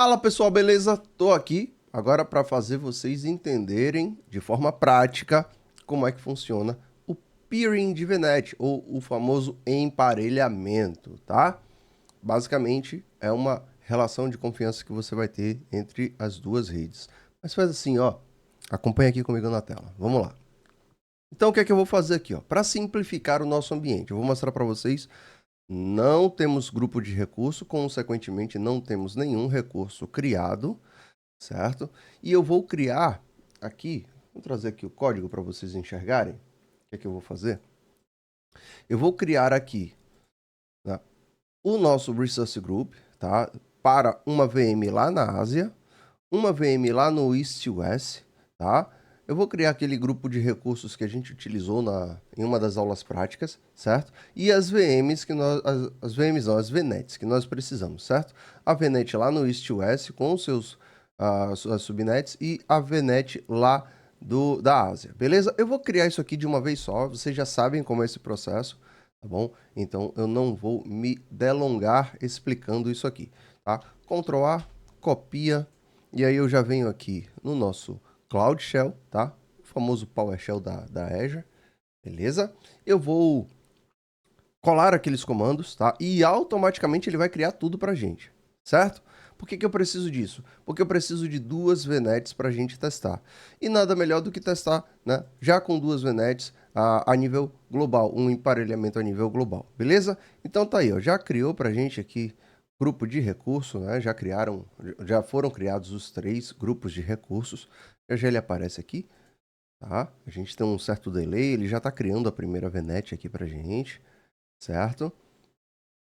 Fala pessoal, beleza? Tô aqui agora para fazer vocês entenderem de forma prática como é que funciona o peering de VNet, ou o famoso emparelhamento, tá? Basicamente é uma relação de confiança que você vai ter entre as duas redes. Mas faz assim, ó, acompanha aqui comigo na tela. Vamos lá. Então o que é que eu vou fazer aqui, ó? Para simplificar o nosso ambiente, eu vou mostrar para vocês. Não temos grupo de recurso, consequentemente não temos nenhum recurso criado, certo? E eu vou criar aqui, vou trazer aqui o código para vocês enxergarem. O que é que eu vou fazer? Eu vou criar aqui, né, o nosso Resource Group, tá? Para uma VM lá na Ásia, uma VM lá no East West, tá? Eu vou criar aquele grupo de recursos que a gente utilizou em uma das aulas práticas, certo? E as VMs que nós, as VMs não, as VNets que nós precisamos, certo? A VNet lá no East West com os seus as subnets e a VNet lá da Ásia, beleza? Eu vou criar isso aqui de uma vez só, vocês já sabem como é esse processo, tá bom? Então eu não vou me delongar explicando isso aqui, tá? Ctrl A, copia, e aí eu já venho aqui no nosso Cloud Shell, tá? O famoso PowerShell da Azure, beleza? Eu vou colar aqueles comandos, tá? E automaticamente ele vai criar tudo pra gente, certo? Por que eu preciso disso? Porque eu preciso de duas VNets para a gente testar. E nada melhor do que testar, né? Já com duas VNets a nível global, um emparelhamento a nível global, beleza? Então tá aí, ó, já criou para a gente aqui grupo de recurso, né? Já foram criados os 3 grupos de recursos. Já ele aparece aqui, tá? A gente tem um certo delay, ele já está criando a primeira VNet aqui para a gente, certo?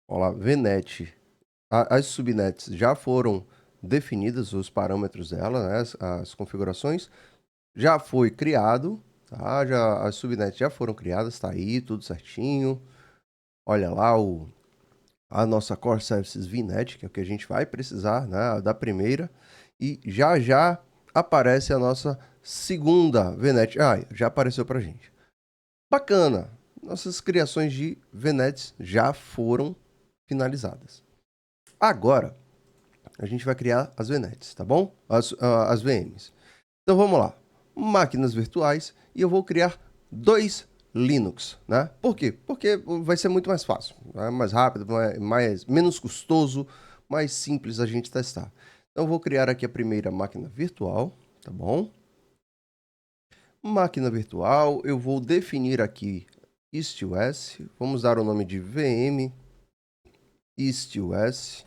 Olha lá, VNet. As subnets já foram definidas, os parâmetros dela, né, as configurações. Já foi criado, tá? As subnets já foram criadas, está aí, tudo certinho. Olha lá a nossa Core Services VNet, que é o que a gente vai precisar, né, da primeira. E já aparece a nossa segunda VNet. Já apareceu para a gente. Bacana! Nossas criações de VNets já foram finalizadas. Agora, a gente vai criar as VNets, tá bom? As VMs. Então vamos lá. Máquinas virtuais e eu vou criar 2 Linux, né? Por quê? Porque vai ser muito mais fácil, né? Mais rápido, menos custoso, mais simples a gente testar. Então eu vou criar aqui a primeira máquina virtual, tá bom? Máquina virtual, eu vou definir aqui EastWest, vamos dar o nome de VM EastWest.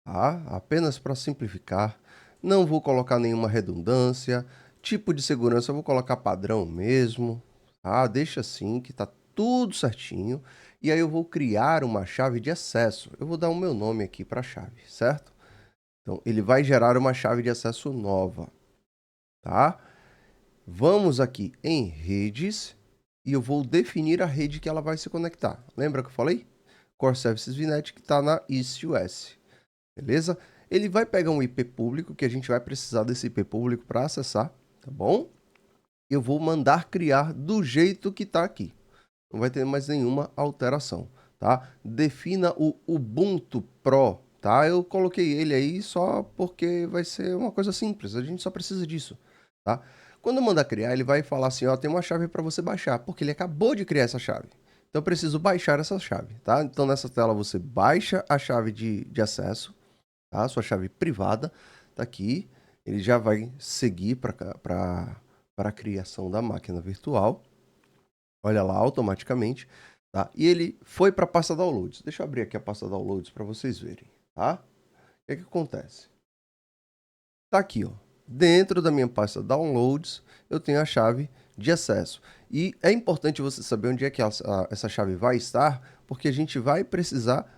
Tá? Apenas para simplificar, não vou colocar nenhuma redundância, tipo de segurança eu vou colocar padrão mesmo, tá? Deixa assim que tá tudo certinho, e aí eu vou criar uma chave de acesso, eu vou dar o meu nome aqui para a chave, certo? Então ele vai gerar uma chave de acesso nova, tá? Vamos aqui em redes, e eu vou definir a rede que ela vai se conectar, lembra que eu falei? Core Services VNet que está na EastWest. Beleza? Ele vai pegar um IP público, que a gente vai precisar desse IP público para acessar, tá bom? Eu vou mandar criar do jeito que está aqui. Não vai ter mais nenhuma alteração, tá? Defina o Ubuntu Pro, tá? Eu coloquei ele aí só porque vai ser uma coisa simples, a gente só precisa disso, tá? Quando eu mandar criar, ele vai falar assim, ó, tem uma chave para você baixar, porque ele acabou de criar essa chave. Então eu preciso baixar essa chave, tá? Então nessa tela você baixa a chave de acesso, tá? Sua chave privada está aqui. Ele já vai seguir para a criação da máquina virtual. Olha lá, automaticamente. Tá? E ele foi para a pasta downloads. Deixa eu abrir aqui a pasta downloads para vocês verem. Tá? O que é que acontece? Tá aqui, ó. Dentro da minha pasta downloads, eu tenho a chave de acesso. E é importante você saber onde é que essa chave vai estar, porque a gente vai precisar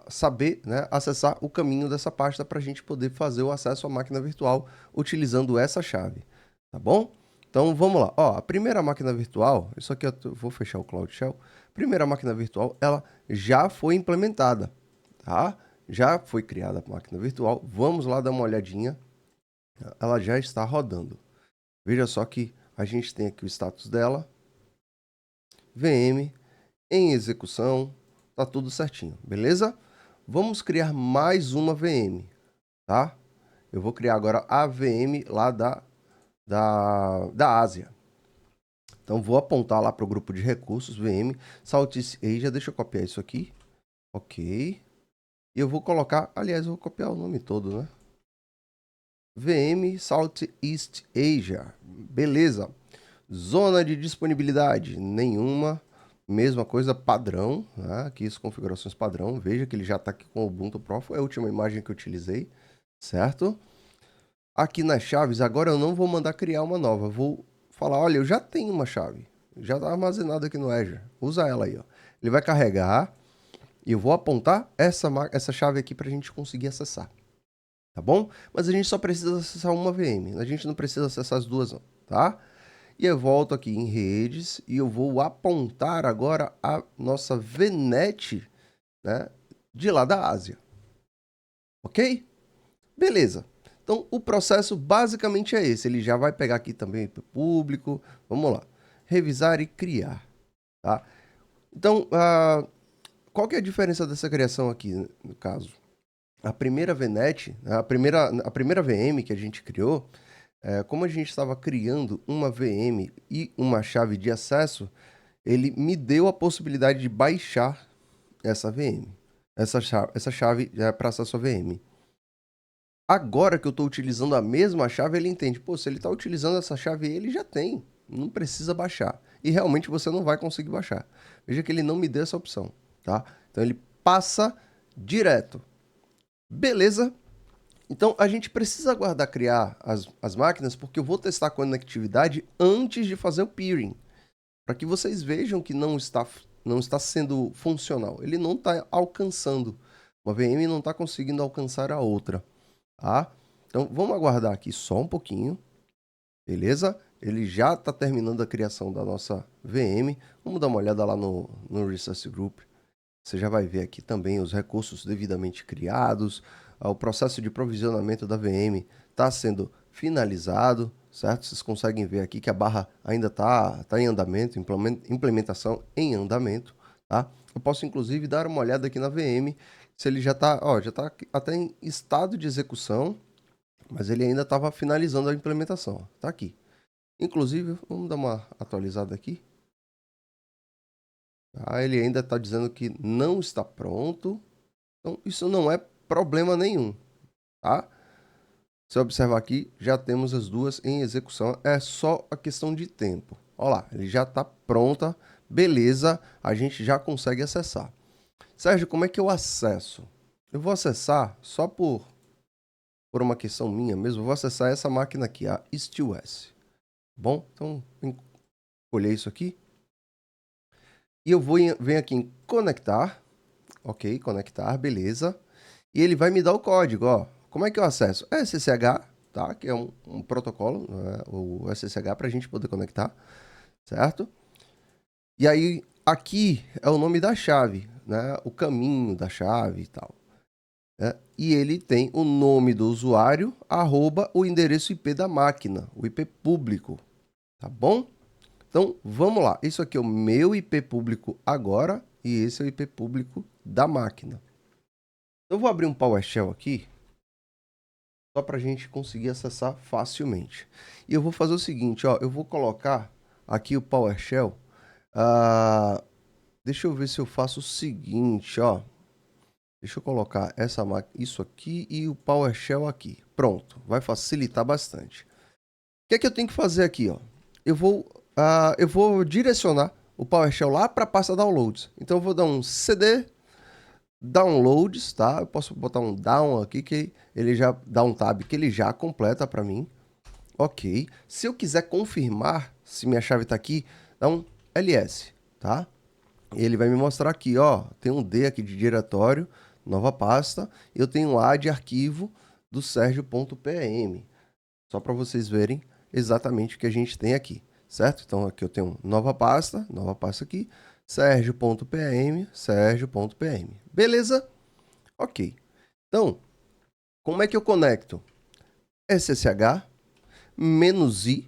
saber, né, acessar o caminho dessa pasta para a gente poder fazer o acesso à máquina virtual utilizando essa chave, tá bom? Então vamos lá. Ó, a primeira máquina virtual, isso aqui eu vou fechar o Cloud Shell. Primeira máquina virtual, ela já foi implementada, tá? Já foi criada a máquina virtual. Vamos lá dar uma olhadinha. Ela já está rodando. Veja só que a gente tem aqui o status dela. VM em execução, tá tudo certinho, beleza? Vamos criar mais uma VM, tá? Eu vou criar agora a VM lá da Ásia. Então, vou apontar lá para o grupo de recursos, VM, Southeast Asia. Deixa eu copiar isso aqui. Ok. E eu vou colocar, aliás, eu vou copiar o nome todo, né? VM Southeast Asia. Beleza. Zona de disponibilidade, nenhuma. Mesma coisa, padrão, né? Aqui as configurações padrão. Veja que ele já está aqui com o Ubuntu Pro. Foi a última imagem que eu utilizei, certo? Aqui nas chaves, agora eu não vou mandar criar uma nova. Eu vou falar, olha, eu já tenho uma chave. Já está armazenada aqui no Azure. Usa ela aí, ó. Ele vai carregar e eu vou apontar essa chave aqui para a gente conseguir acessar. Tá bom? Mas a gente só precisa acessar uma VM. A gente não precisa acessar as duas, não, tá? E eu volto aqui em redes e eu vou apontar agora a nossa VNet, né, de lá da Ásia. Ok? Beleza. Então, o processo basicamente é esse. Ele já vai pegar aqui também o IP público. Vamos lá. Revisar e criar. Tá? Então, qual que é a diferença dessa criação aqui, no caso? A primeira VNet, a primeira VM que a gente criou, como a gente estava criando uma VM e uma chave de acesso, ele me deu a possibilidade de baixar essa VM, essa chave para acesso à VM. Agora que eu estou utilizando a mesma chave, ele entende, pô, se ele está utilizando essa chave, ele já tem, não precisa baixar. E realmente você não vai conseguir baixar. Veja que ele não me deu essa opção, tá? Então ele passa direto. Beleza? Então a gente precisa aguardar criar as máquinas, porque eu vou testar a conectividade antes de fazer o peering, para que vocês vejam que não está sendo funcional. Ele não está alcançando. Uma VM não está conseguindo alcançar a outra. Tá? Então, vamos aguardar aqui só um pouquinho. Beleza? Ele já está terminando a criação da nossa VM. Vamos dar uma olhada lá no Resource Group. Você já vai ver aqui também os recursos devidamente criados. O processo de provisionamento da VM está sendo finalizado, certo? Vocês conseguem ver aqui que a barra ainda está em andamento, implementação em andamento, tá? Eu posso, inclusive, dar uma olhada aqui na VM, se ele já está até em estado de execução, mas ele ainda estava finalizando a implementação. Está aqui. Inclusive, vamos dar uma atualizada aqui. Tá? Ele ainda está dizendo que não está pronto. Então, isso não é problema nenhum, tá? Se eu observar aqui, já temos as duas em execução. É só a questão de tempo. Olha lá, ele já está pronta. Beleza, a gente já consegue acessar. Sérgio, como é que eu acesso? Eu vou acessar só por uma questão minha mesmo. Eu vou acessar essa máquina aqui, a SteelS. Bom, então, escolher isso aqui. E eu venho aqui em conectar. Ok, conectar, beleza. E ele vai me dar o código, ó. Como é que eu acesso? É SSH, tá? Que é um protocolo, né? O SSH para a gente poder conectar, certo? E aí, aqui é o nome da chave, né? O caminho da chave e tal. Né? E ele tem o nome do usuário, o endereço IP da máquina, o IP público, tá bom? Então, vamos lá. Isso aqui é o meu IP público agora e esse é o IP público da máquina. Eu vou abrir um PowerShell aqui, só para a gente conseguir acessar facilmente. E eu vou fazer o seguinte, ó, eu vou colocar aqui o PowerShell. Deixa eu ver se eu faço o seguinte, ó. Deixa eu colocar isso aqui e o PowerShell aqui. Pronto, vai facilitar bastante. O que é que eu tenho que fazer aqui, ó? Eu vou direcionar o PowerShell lá para a pasta downloads. Então eu vou dar um cd downloads, tá? Eu posso botar um down aqui que ele já dá um tab que ele já completa para mim. Ok. Se eu quiser confirmar se minha chave está aqui, dá um ls, tá? E ele vai me mostrar aqui, ó, tem um D aqui de diretório, nova pasta, e eu tenho um A de arquivo do Sergio.pm. Só para vocês verem exatamente o que a gente tem aqui, certo? Então aqui eu tenho nova pasta aqui, Sergio.pm, Sergio.pm. Beleza? Ok. Então, como é que eu conecto? SSH, -i,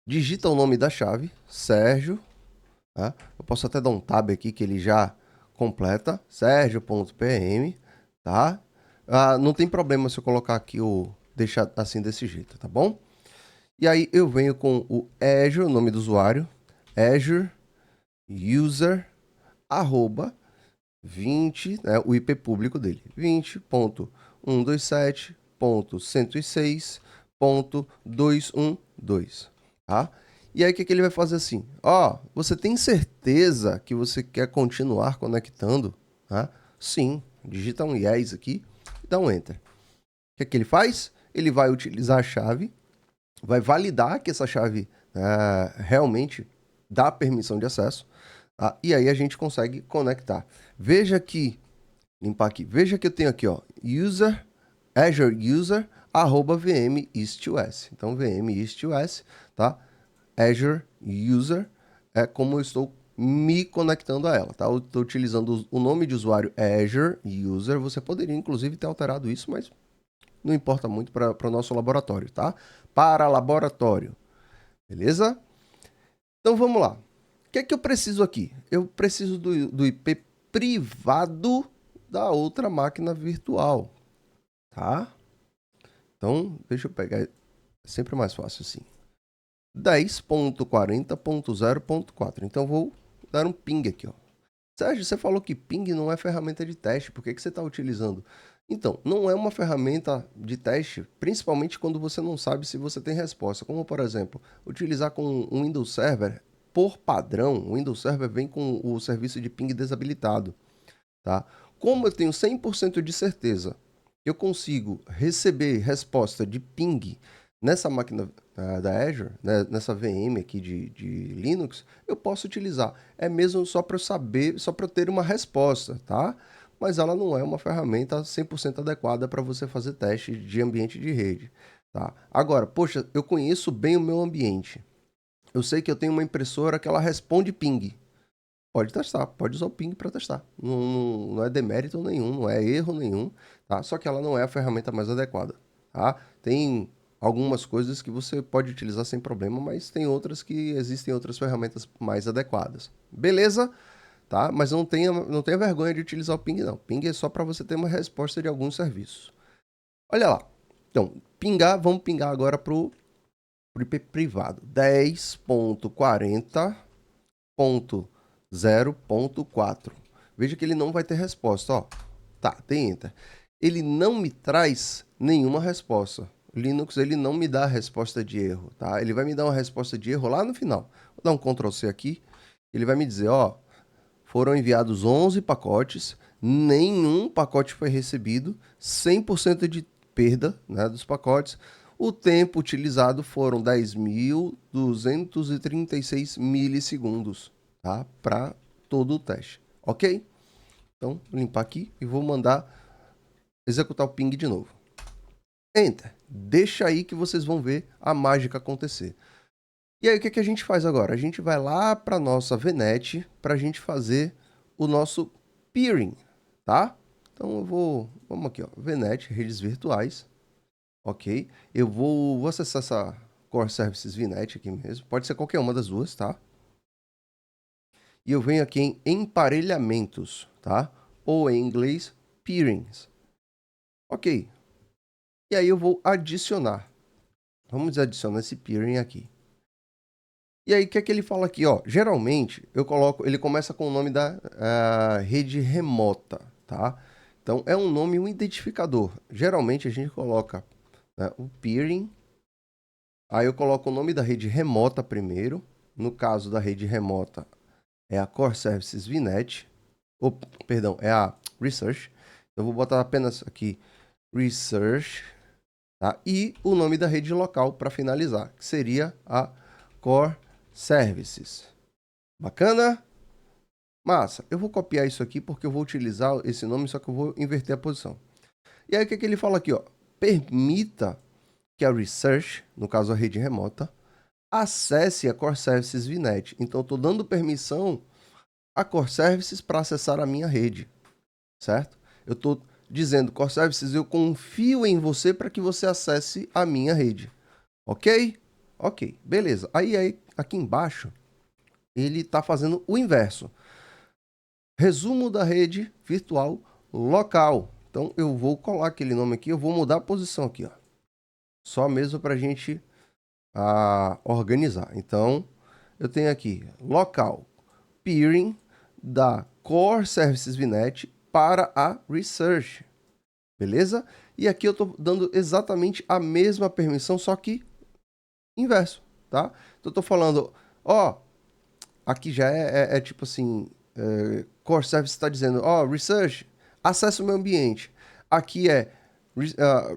digita o nome da chave, Sérgio, tá? Eu posso até dar um tab aqui que ele já completa, sergio.pm, tá? Não tem problema se eu colocar aqui deixar assim desse jeito, tá bom? E aí eu venho com o Azure, o nome do usuário, Azure user arroba 20, né, o IP público dele, 20.127.106.212, tá? E aí o que ele vai fazer assim? Ó, você tem certeza que você quer continuar conectando? Tá? Sim, digita um yes aqui e dá um enter. O que ele faz? Ele vai utilizar a chave, vai validar que essa chave realmente dá permissão de acesso, tá? E aí a gente consegue conectar. Veja que, limpar aqui, veja que eu tenho aqui, ó, user, Azure user, @vm east-west. Então, vm east-west, tá? Azure user é como eu estou me conectando a ela, tá? Eu estou utilizando o nome de usuário Azure user. Você poderia, inclusive, ter alterado isso, mas não importa muito para o nosso laboratório, tá? Para laboratório, beleza? Então, vamos lá. O que é que eu preciso aqui? Eu preciso do IP privado da outra máquina virtual, tá? Então, deixa eu pegar, é sempre mais fácil assim. 10.40.0.4. Então, vou dar um ping aqui, ó. Sérgio, você falou que ping não é ferramenta de teste, por que você está utilizando? Então, não é uma ferramenta de teste, principalmente quando você não sabe se você tem resposta. Como, por exemplo, utilizar com um Windows Server, por padrão, o Windows Server vem com o serviço de ping desabilitado, tá? Como eu tenho 100% de certeza que eu consigo receber resposta de ping nessa máquina da Azure, né, nessa VM aqui de Linux, eu posso utilizar. É mesmo só para eu saber, só para eu ter uma resposta, tá? Mas ela não é uma ferramenta 100% adequada para você fazer teste de ambiente de rede, tá? Agora, poxa, eu conheço bem o meu ambiente. Eu sei que eu tenho uma impressora que ela responde ping. Pode testar, pode usar o ping para testar. Não é demérito nenhum, não é erro nenhum, tá? Só que ela não é a ferramenta mais adequada, tá? Tem algumas coisas que você pode utilizar sem problema, mas tem outras que existem outras ferramentas mais adequadas. Beleza? Tá? Mas não tenha vergonha de utilizar o ping, não. Ping é só para você ter uma resposta de alguns serviços. Olha lá. Então, vamos pingar agora pro IP privado. 10.40.0.4. Veja que ele não vai ter resposta, ó. Tá, tem enter. Ele não me traz nenhuma resposta. O Linux, ele não me dá a resposta de erro, tá? Ele vai me dar uma resposta de erro lá no final. Vou dar um Ctrl C aqui. Ele vai me dizer, ó, foram enviados 11 pacotes, nenhum pacote foi recebido, 100% de perda, né, dos pacotes. O tempo utilizado foram 10.236 milissegundos, tá? Para todo o teste, ok? Então, vou limpar aqui e vou mandar executar o ping de novo. Enter. Deixa aí que vocês vão ver a mágica acontecer. E aí, o que a gente faz agora? A gente vai lá para nossa VNet para a gente fazer o nosso peering, tá? Então, vamos aqui, ó, VNet, redes virtuais, ok? Eu vou acessar essa Core Services VNet aqui mesmo, pode ser qualquer uma das duas, tá? E eu venho aqui em emparelhamentos, tá? Ou em inglês, peerings. Ok. E aí eu vou adicionar. Vamos adicionar esse peering aqui. E aí, o que é que ele fala aqui, ó? Geralmente, ele começa com o nome da rede remota, tá? Então, é um nome, um identificador. Geralmente, a gente coloca, né, o peering. Aí eu coloco o nome da rede remota primeiro. No caso da rede remota, é a Core Services VNet. Perdão, é a Research. Eu vou botar apenas aqui Research, tá? E o nome da rede local para finalizar, que seria a Core Services. Bacana? Massa. Eu vou copiar isso aqui porque eu vou utilizar esse nome, só que eu vou inverter a posição. E aí, o que é que ele fala aqui, ó? Permita que a Research, no caso a rede remota, acesse a Core Services VNet. Então, eu estou dando permissão a Core Services para acessar a minha rede, certo? Eu estou dizendo, Core Services, eu confio em você para que você acesse a minha rede. Ok? Ok, beleza. Aí aqui embaixo, ele está fazendo o inverso. resumo da rede virtual local. Então, eu vou colar aquele nome aqui, eu vou mudar a posição aqui, ó. Só mesmo para a gente organizar. Então, eu tenho aqui local peering da Core Services VNet para a Research. Beleza? E aqui eu estou dando exatamente a mesma permissão, só que inverso, tá? Então, eu estou falando, ó, aqui já é tipo assim, Core Service está dizendo, ó, Research, acesse o meu ambiente. Aqui é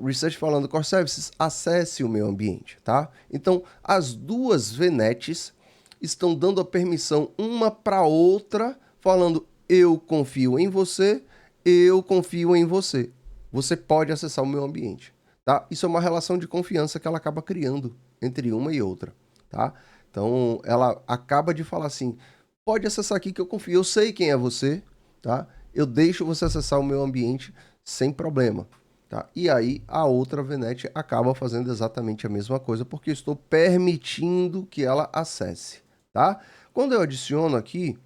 Research falando, Core Services, acesse o meu ambiente, tá? Então, as duas VNets estão dando a permissão uma para outra, falando, eu confio em você, eu confio em você. Você pode acessar o meu ambiente, tá? Isso é uma relação de confiança que ela acaba criando entre uma e outra, tá? Então, ela acaba de falar assim, pode acessar aqui que eu confio, eu sei quem é você, tá? Eu deixo você acessar o meu ambiente sem problema, tá? E aí, a outra VNet acaba fazendo exatamente a mesma coisa, porque eu estou permitindo que ela acesse, tá? Quando eu adiciono aqui,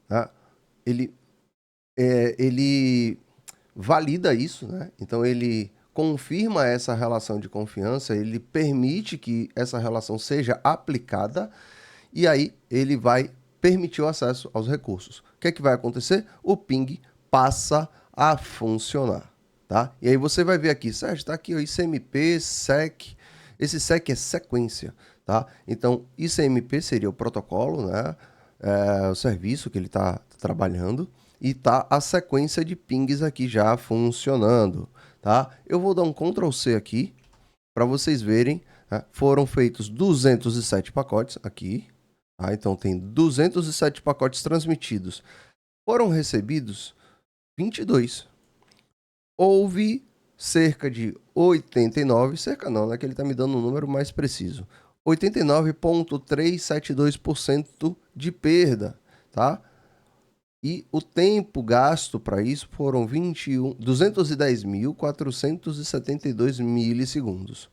tá? Ele valida isso, né? Então ele confirma essa relação de confiança, ele permite que essa relação seja aplicada e aí ele vai permitir o acesso aos recursos. O que é que vai acontecer? O ping passa a funcionar, tá? E aí você vai ver aqui, Sérgio, está aqui o ICMP, SEC. Esse SEC é sequência, tá? Então, ICMP seria o protocolo, né? O serviço que ele está trabalhando e tá a sequência de pings aqui já funcionando, tá? Eu vou dar um Ctrl C aqui para vocês verem, né? Foram feitos 207 pacotes aqui, tá? Então tem 207 pacotes transmitidos. Foram recebidos 22. Houve cerca de 89, cerca não, né? Que ele está me dando um número mais preciso. 89,372% de perda, tá? E o tempo gasto para isso foram 210.472 milissegundos.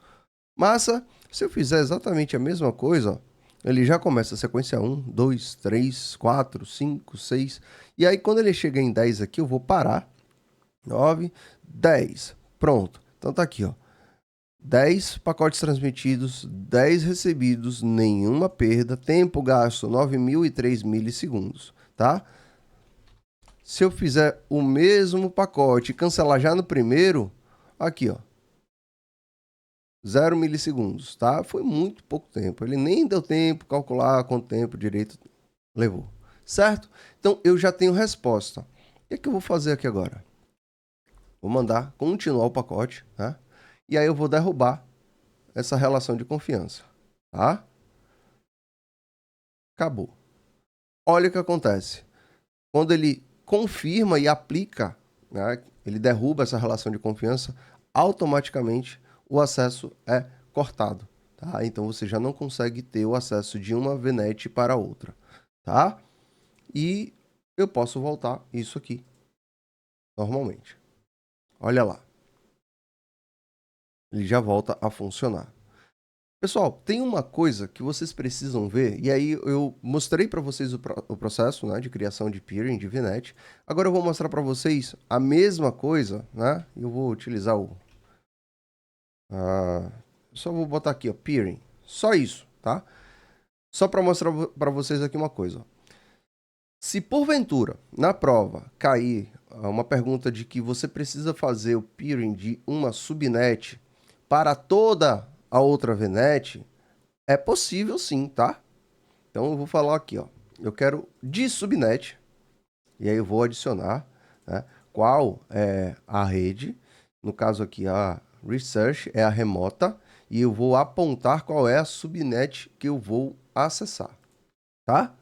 Massa, se eu fizer exatamente a mesma coisa, ó, ele já começa a sequência 1, 2, 3, 4, 5, 6. E aí, quando ele chega em 10 aqui, eu vou parar. 9, 10. Pronto. Então tá aqui, ó. 10 pacotes transmitidos, 10 recebidos, nenhuma perda, tempo gasto 9.003 milissegundos, tá? Se eu fizer o mesmo pacote e cancelar já no primeiro, aqui, ó, 0 milissegundos, tá? Foi muito pouco tempo. Ele nem deu tempo calcular quanto tempo direito levou, certo? Então, eu já tenho resposta. O que é que eu vou fazer aqui agora? Vou mandar continuar o pacote, tá? E aí eu vou derrubar essa relação de confiança, tá? Acabou. Olha o que acontece. Quando ele confirma e aplica, né, ele derruba essa relação de confiança, automaticamente o acesso é cortado, tá? Então você já não consegue ter o acesso de uma VNet para outra, tá? E eu posso voltar isso aqui normalmente. Olha lá. Ele já volta a funcionar. Pessoal, tem uma coisa que vocês precisam ver, e aí eu mostrei para vocês o processo, né, de criação de peering, de VNet. Agora eu vou mostrar para vocês a mesma coisa, né? Eu vou utilizar o... só vou botar aqui, ó, peering. Só isso, tá? Só para mostrar para vocês aqui uma coisa. Se porventura, na prova, cair uma pergunta de que você precisa fazer o peering de uma subnet para toda a outra VNet, é possível sim, tá? Então eu vou falar aqui, ó. Eu quero de subnet, e aí eu vou adicionar, né, qual é a rede. No caso aqui, a research é a remota, e eu vou apontar qual é a subnet que eu vou acessar, tá?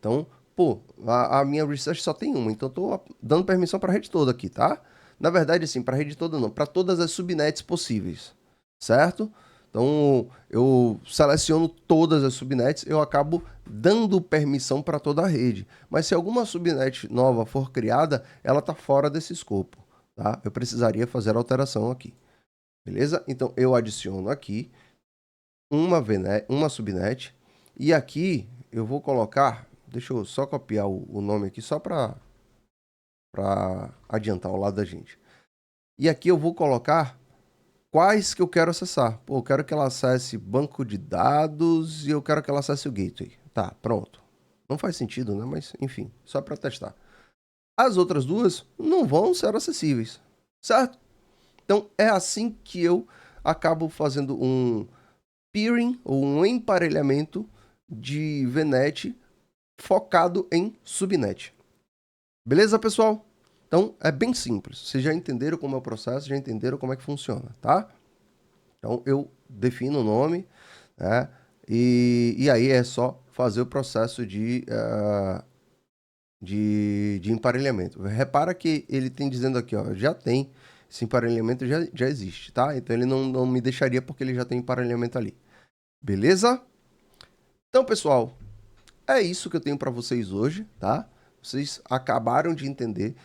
Então, pô, a minha research só tem uma, então eu tô dando permissão para a rede toda aqui, tá? Na verdade, assim, para a rede toda não, para todas as subnets possíveis, certo? Então, eu seleciono todas as subnets, eu acabo dando permissão para toda a rede. Mas se alguma subnet nova for criada, ela está fora desse escopo, tá? Eu precisaria fazer alteração aqui, beleza? Então, eu adiciono aqui uma subnet, e aqui eu vou colocar, deixa eu só copiar o nome aqui, só para para adiantar ao lado da gente. E aqui eu vou colocar quais que eu quero acessar. Pô, eu quero que ela acesse banco de dados e eu quero que ela acesse o gateway. Tá, pronto. Não faz sentido, né? Mas, enfim, só para testar. As outras duas não vão ser acessíveis, certo? Então, é assim que eu acabo fazendo um peering, ou um emparelhamento de VNet focado em subnet. Beleza, pessoal? Então, é bem simples. Vocês já entenderam como é o processo, já entenderam como é que funciona, tá? Então, eu defino o nome, né? E aí é só fazer o processo de emparelhamento. Repara que ele tem dizendo aqui, ó, já tem, esse emparelhamento já existe, tá? Então, ele não me deixaria porque ele já tem emparelhamento ali. Beleza? Então, pessoal, é isso que eu tenho para vocês hoje, tá? Vocês acabaram de entender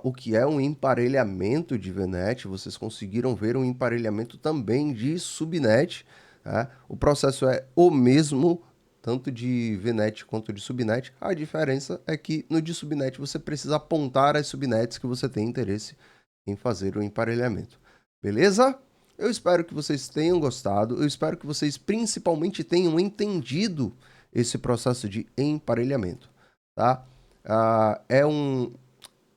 o que é um emparelhamento de VNet, vocês conseguiram ver um emparelhamento também de subnet, tá? O processo é o mesmo, tanto de VNet quanto de subnet. A diferença é que no de subnet você precisa apontar as subnets que você tem interesse em fazer o emparelhamento. Beleza? Eu espero que vocês tenham gostado, eu espero que vocês principalmente tenham entendido esse processo de emparelhamento, tá?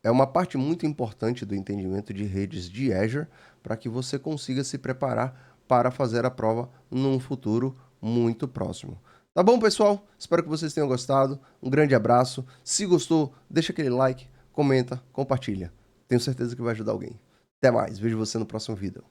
É uma parte muito importante do entendimento de redes de Azure para que você consiga se preparar para fazer a prova num futuro muito próximo. Tá bom, pessoal? Espero que vocês tenham gostado. Um grande abraço. Se gostou, deixa aquele like, comenta, compartilha. Tenho certeza que vai ajudar alguém. Até mais. Vejo você no próximo vídeo.